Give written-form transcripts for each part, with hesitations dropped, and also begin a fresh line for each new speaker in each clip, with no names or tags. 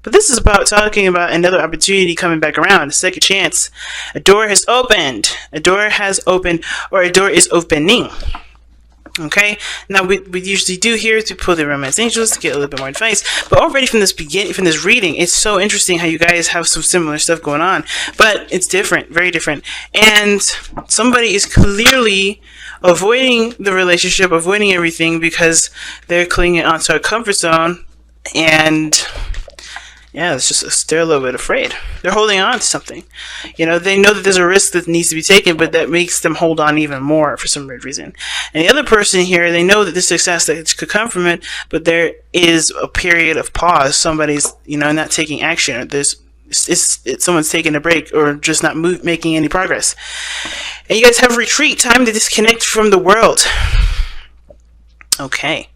But this is about talking about another opportunity coming back around, a second chance. A door has opened. A door has opened, or a door is opening. Okay, now we usually do here to pull the romance angels to get a little bit more advice, but already from this reading, it's so interesting how you guys have some similar stuff going on, but it's different, very different, and somebody is clearly avoiding the relationship, avoiding everything because they're clinging onto a comfort zone, and yeah, it's just they're a little bit afraid. They're holding on to something. They know that there's a risk that needs to be taken, but that makes them hold on even more for some weird reason. And the other person here, they know that the success that could come from it, but there is a period of pause. Somebody's, not taking action. Or someone's taking a break or just not making any progress. And you guys have retreat, time to disconnect from the world. Okay,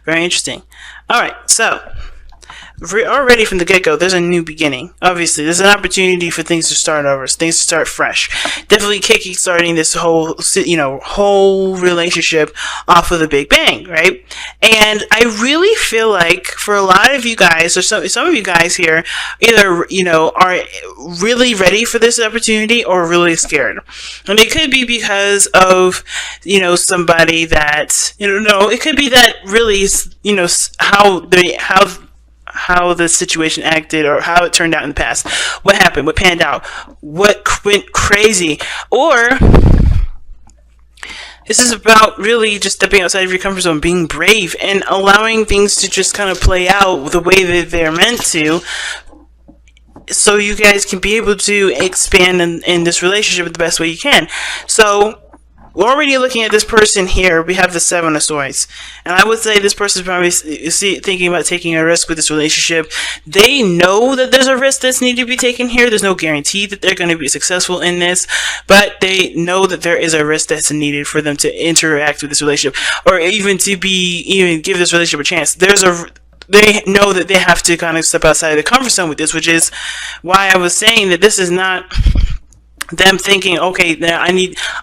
very interesting. All right, so already from the get-go, there's a new beginning. Obviously, there's an opportunity for things to start over, things to start fresh. Definitely kick-starting this whole relationship off of the Big Bang, right? And I really feel like for a lot of you guys, or some of you guys here, either are really ready for this opportunity or really scared. And it could be because of somebody that it could be that really how the situation acted or how it turned out in the past. What happened? What panned out? What went crazy? Or this is about really just stepping outside of your comfort zone, being brave, and allowing things to just kind of play out the way that they're meant to, so you guys can be able to expand in this relationship the best way you can. So we're already looking at this person here. We have the Seven of Swords. And I would say this person is probably thinking about taking a risk with this relationship. They know that there's a risk that's needed to be taken here. There's no guarantee that they're going to be successful in this. But they know that there is a risk that's needed for them to interact with this relationship. Or even to give this relationship a chance. They know that they have to kind of step outside the comfort zone with this, which is why I was saying that this is not them thinking, okay,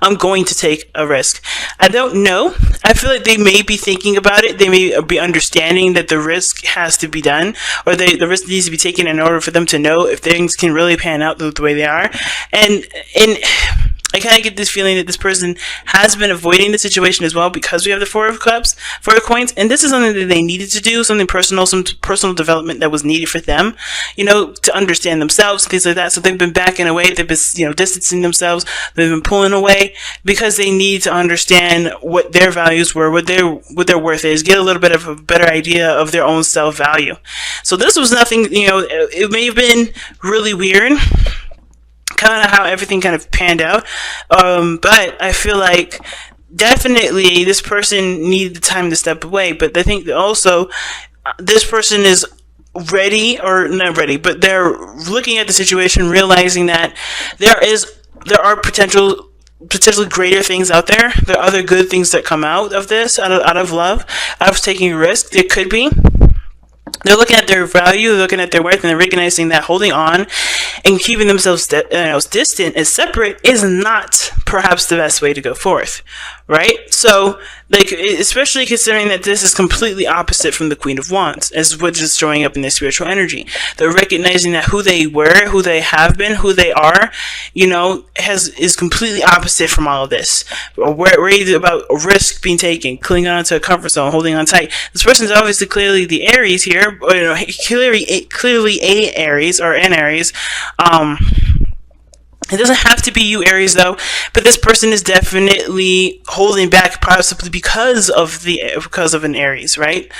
I'm going to take a risk. I don't know. I feel like they may be thinking about it. They may be understanding that the risk has to be done, or the risk needs to be taken in order for them to know if things can really pan out the way they are. And I kind of get this feeling that this person has been avoiding the situation as well, because we have the Four of Coins, and this is something that they needed to do, something personal, some personal development that was needed for them, to understand themselves, things like that. So they've been backing away, they've been, distancing themselves, they've been pulling away, because they need to understand what their values were, what their worth is, get a little bit of a better idea of their own self-value. So this was nothing, it may have been really weird, kind of how everything kind of panned out, but I feel like definitely this person needed the time to step away. But I think that also this person is ready, or not ready, but they're looking at the situation, realizing that there are potentially greater things out there. There are other good things that come out of this, out of love, out of taking a risk. There could be. They're looking at their value, looking at their worth, and they're recognizing that holding on and keeping themselves distant and separate is not perhaps the best way to go forth, right? So, especially considering that this is completely opposite from the Queen of Wands, as which is showing up in their spiritual energy. They're recognizing that who they were, who they have been, who they are, is completely opposite from all of this. Worried about a risk being taken, clinging on to a comfort zone, holding on tight. This person is obviously clearly the Aries here, clearly a Aries or an Aries. It doesn't have to be you, Aries, though, but this person is definitely holding back, possibly because of an Aries, right?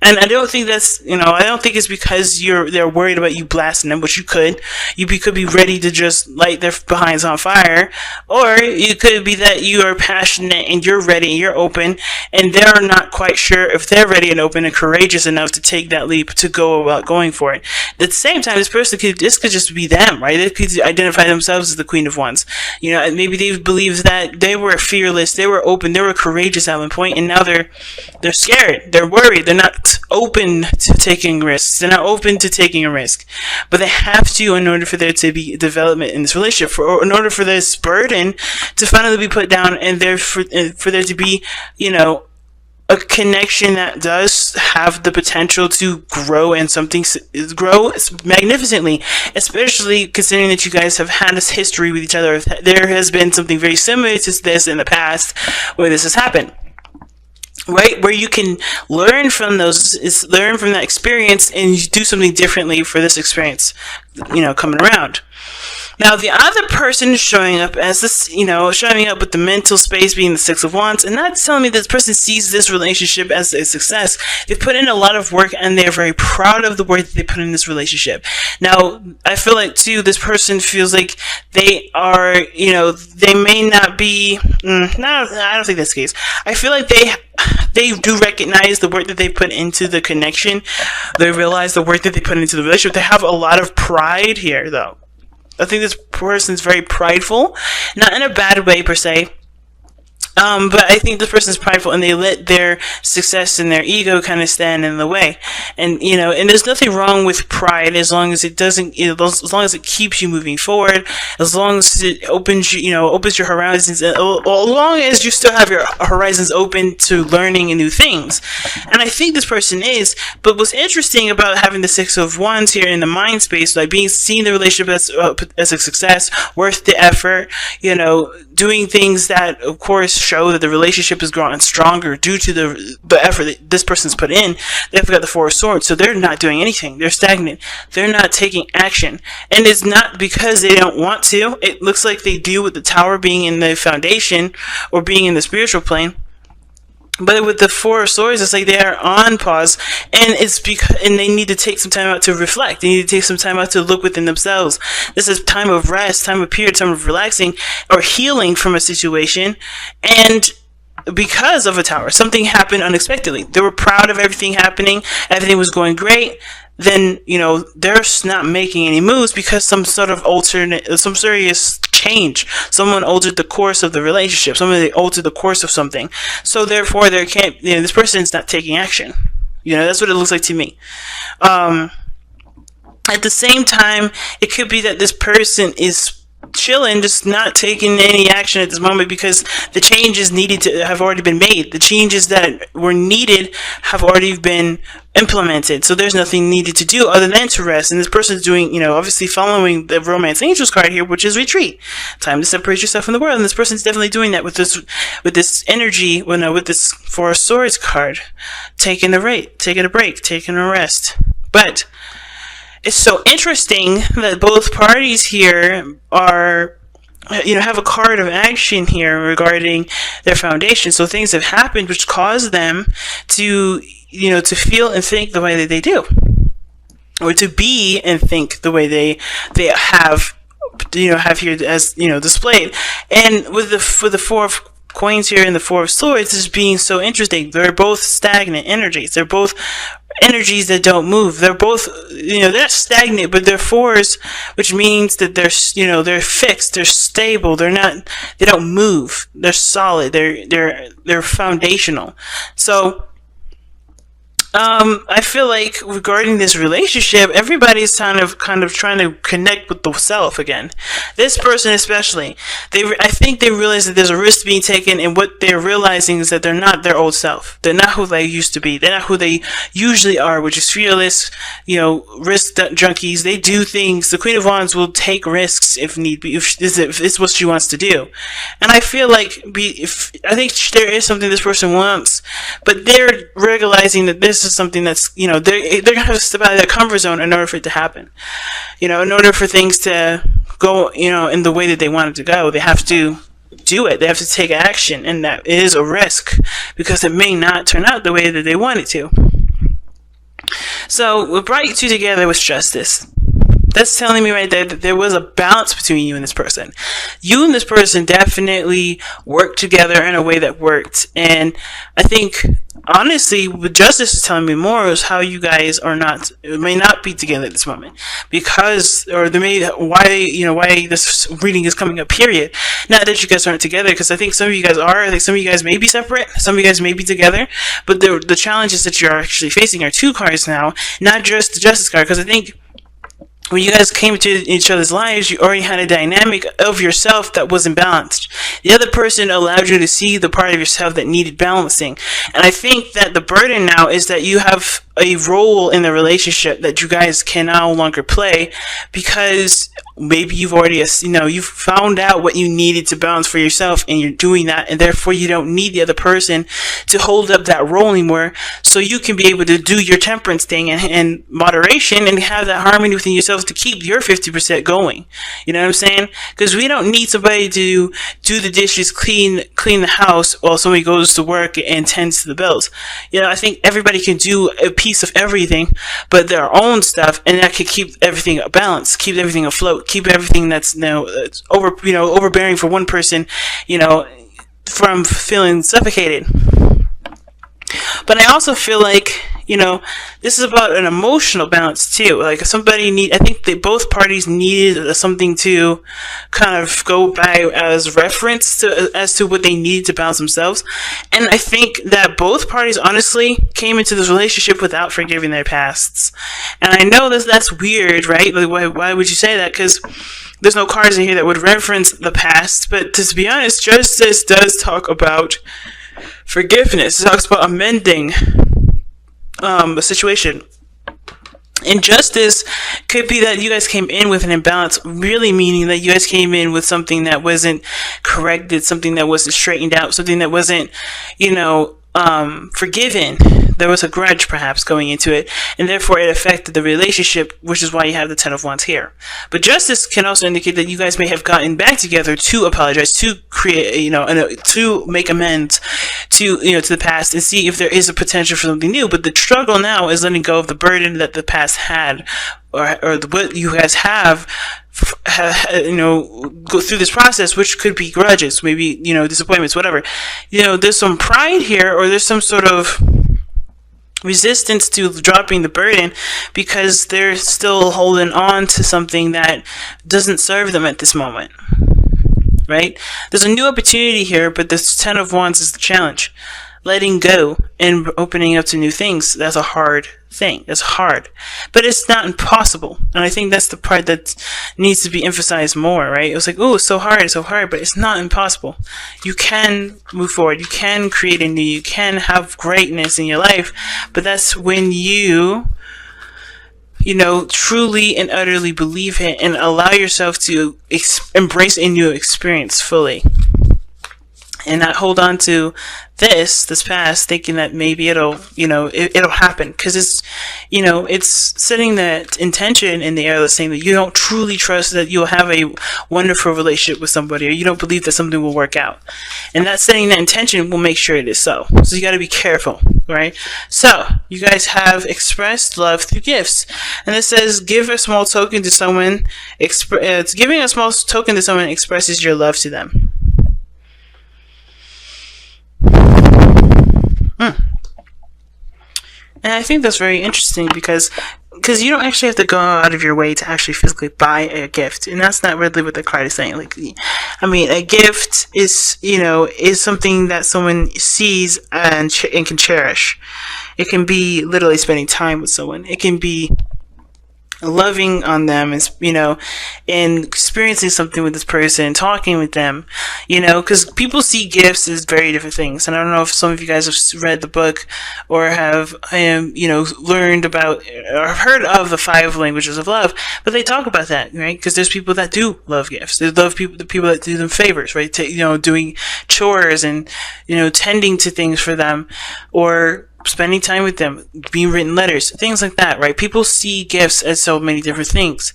And I don't think that's, I don't think it's because they're worried about you blasting them, which you could. You could be ready to just light their behinds on fire, or it could be that you are passionate and you're ready and you're open, and they're not quite sure if they're ready and open and courageous enough to take that leap to go about going for it. At the same time, this could just be them, right? They could identify themselves as the Queen of Wands. Maybe they believe that they were fearless, they were open, they were courageous at one point, and now they're scared, they're worried, they're not open to taking risks, they're not open to taking a risk. But they have to, in order for there to be development in this relationship, or in order for this burden to finally be put down, and for there to be, a connection that does have the potential to grow and something grow magnificently, especially considering that you guys have had this history with each other. There has been something very similar to this in the past where this has happened, right? Where you can learn from learn from that experience and you do something differently for this experience, coming around. Now, the other person is showing up as this, showing up with the mental space being the Six of Wands, and that's telling me this person sees this relationship as a success. They've put in a lot of work, and they're very proud of the work that they put in this relationship. Now, I feel like, too, this person feels like they are, they may not be, no, I don't think that's the case. I feel like they do recognize the work that they put into the connection. They realize the work that they put into the relationship. They have a lot of pride here, though. I think this person's very prideful, not in a bad way per se, but I think this person's prideful and they let their success and their ego kind of stand in the way. And, and there's nothing wrong with pride as long as it doesn't, as long as it keeps you moving forward, as long as it opens opens your horizons, as long as you still have your horizons open to learning and new things. And I think this person is, but what's interesting about having the Six of Wands here in the mind space, like seeing the relationship as a success, worth the effort, doing things that, of course, show that the relationship is growing stronger due to the effort that this person's put in. They've got the Four of Swords, so they're not doing anything. They're stagnant. They're not taking action. And it's not because they don't want to. It looks like they do with the Tower being in the foundation or being in the spiritual plane. But with the Four of Swords, it's like they are on pause, and and they need to take some time out to reflect. They need to take some time out to look within themselves. This is time of rest, time of period, time of relaxing or healing from a situation. And because of a Tower, something happened unexpectedly. They were proud of everything happening. Everything was going great. Then, they're not making any moves because some serious change. Someone altered the course of the relationship. Somebody altered the course of something. So therefore, this person's not taking action. That's what it looks like to me. At the same time, it could be that this person is chilling, just not taking any action at this moment because the changes needed to have already been made. The changes that were needed have already been implemented. So there's nothing needed to do other than to rest. And this person's doing, obviously following the Romance Angels card here, which is retreat. Time to separate yourself from the world. And this person's definitely doing that with this energy, with this Four of Swords card. Taking a break, taking a rest. But it's so interesting that both parties here are, have a card of action here regarding their foundation. So things have happened which cause them to, to feel and think the way that they do, or to be and think the way they have here as displayed. And with the Four of Coins here and the Four of Swords is being so interesting. They're both stagnant energies. They're both energies that don't move. They're both, they're stagnant, but they're fours, which means that they're fixed, they're stable, they don't move, they're solid, they're foundational. So I feel like regarding this relationship, everybody's kind of trying to connect with the self again. This person especially, I think they realize that there's a risk being taken, and what they're realizing is that they're not their old self. They're not who they used to be. They're not who they usually are, which is fearless, risk junkies. They do things. The Queen of Wands will take risks if need be, if it's what she wants to do. And I feel like I think there is something this person wants, but they're realizing that this is something that's, they're gonna have to step out of their comfort zone in order for it to happen. In order for things to go, in the way that they want it to go, they have to do it. They have to take action, and that is a risk because it may not turn out the way that they want it to. So what brought you two together was justice. That's telling me right there that there was a balance between you and this person. You and this person definitely worked together in a way that worked. And I think, honestly, what justice is telling me more is how you guys may not be together at this moment. Why this reading is coming up, period. Not that you guys aren't together, because I think some of you guys are. I think some of you guys may be separate. Some of you guys may be together. But the challenges that you're actually facing are two cards now, not just the justice card, because I think when you guys came into each other's lives, you already had a dynamic of yourself that wasn't balanced. The other person allowed you to see the part of yourself that needed balancing. And I think that the burden now is that you have a role in the relationship that you guys can no longer play, because maybe you've already, you've found out what you needed to balance for yourself, and you're doing that, and therefore you don't need the other person to hold up that role anymore, so you can be able to do your temperance thing and moderation and have that harmony within yourselves to keep your 50% going. You know what I'm saying? Because we don't need somebody to do the dishes, clean the house while somebody goes to work and tends to the bills. I think everybody can do a piece of everything, but their own stuff, and that could keep everything balanced, keep everything afloat, keep everything that's overbearing for one person, from feeling suffocated. But I also feel like, this is about an emotional balance too. Like I think both parties needed something to kind of go by as reference as to what they needed to balance themselves. And I think that both parties honestly came into this relationship without forgiving their pasts. And I know that's weird, right? Like, why would you say that? Because there's no cards in here that would reference the past. But to be honest, justice does talk about forgiveness. It talks about amending a situation. Injustice could be that you guys came in with an imbalance, really meaning that you guys came in with something that wasn't corrected, something that wasn't straightened out, something that wasn't, forgiven. There was a grudge perhaps going into it, and therefore it affected the relationship, which is why you have the Ten of Wands here. But justice can also indicate that you guys may have gotten back together to apologize, to create, to make amends to the past and see if there is a potential for something new. But the struggle now is letting go of the burden that the past had, or what you guys have, go through this process, which could be grudges, maybe, disappointments, whatever. There's some pride here, or there's some sort of resistance to dropping the burden because they're still holding on to something that doesn't serve them at this moment, right? There's a new opportunity here, but this Ten of Wands is the challenge. Letting go and opening up to new things, that's a hard thing. It's hard, but it's not impossible. And I think that's the part that needs to be emphasized more, right? It was like, oh, it's so hard, but it's not impossible. You can move forward. You can create a new, you can have greatness in your life, but that's when you truly and utterly believe it and allow yourself to embrace a new experience fully. And not hold on to this past, thinking that maybe it'll happen, because it's setting that intention in the air, saying that you don't truly trust that you'll have a wonderful relationship with somebody, or you don't believe that something will work out, and that setting that intention will make sure it is so. So you got to be careful, right? So you guys have expressed love through gifts, and it says give a small token to someone. It's giving a small token to someone expresses your love to them. And I think that's very interesting because you don't actually have to go out of your way to actually physically buy a gift, and that's not really what the card is saying. Like, I mean, a gift is something that someone sees and can cherish. It can be literally spending time with someone. It can be loving on them, and experiencing something with this person, talking with them, because people see gifts as very different things. And I don't know if some of you guys have read the book or have, learned about or heard of the 5 languages of love, but they talk about that, right? Because there's people that do love gifts. They love the people that do them favors, right? Doing chores and, tending to things for them, or spending time with them, being written letters, things like that, right? People see gifts as so many different things.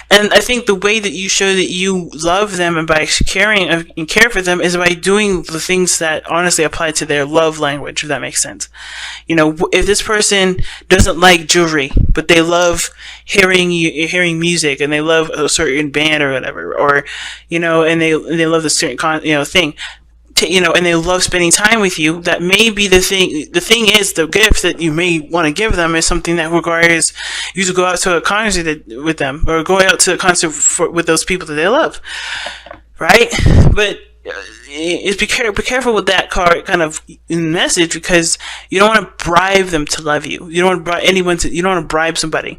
And I think the way that you show that you love them and by caring and care for them is by doing the things that honestly apply to their love language, if that makes sense. If this person doesn't like jewelry, but they love hearing music, and they love a certain band or whatever, or, and they love the certain thing, and they love spending time with you, that may be the thing. The thing is, the gift that you may want to give them is something that requires you to go out to a concert with them, or go out to a concert with those people that they love, right? But be careful with that card kind of message, because you don't want to bribe them to love you. You don't want to bribe anyone you don't want to bribe somebody.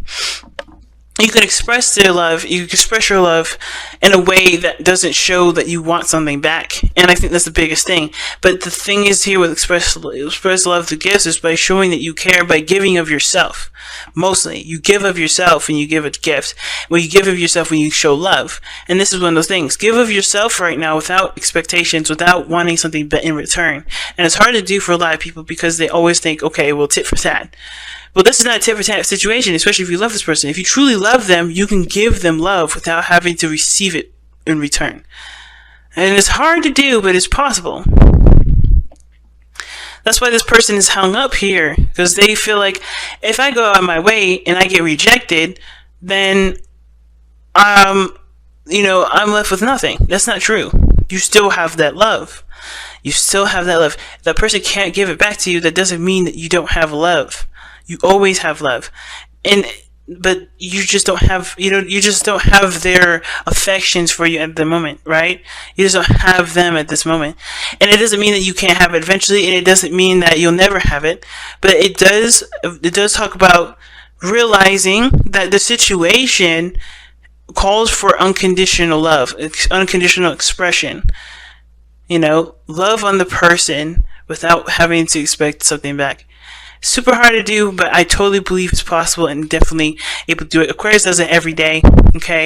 you can express their love, you can express your love in a way that doesn't show that you want something back. And I think that's the biggest thing. But the thing is here with express love to gifts is by showing that you care, by giving of yourself. Mostly, you give of yourself when you give a gift. Well, you give of yourself when you show love. And this is one of those things. Give of yourself right now without expectations, without wanting something in return. And it's hard to do for a lot of people because they always think, okay, well, tit for tat. Well, this is not a tit for tat situation, especially if you love this person. If you truly love them, you can give them love without having to receive it in return. And it's hard to do, but it's possible. That's why this person is hung up here, because they feel like if I go out of my way and I get rejected, then I'm left with nothing. That's not true. You still have that love. You still have that love. If that person can't give it back to you, that doesn't mean that you don't have love. You always have love. But you just don't have, you just don't have their affections for you at the moment, right? You just don't have them at this moment. And it doesn't mean that you can't have it eventually, and it doesn't mean that you'll never have it, but it does talk about realizing that the situation calls for unconditional love, unconditional expression. Love on the person without having to expect something back. Super hard to do, but I totally believe it's possible and definitely able to do it. Aquarius does it every day, okay?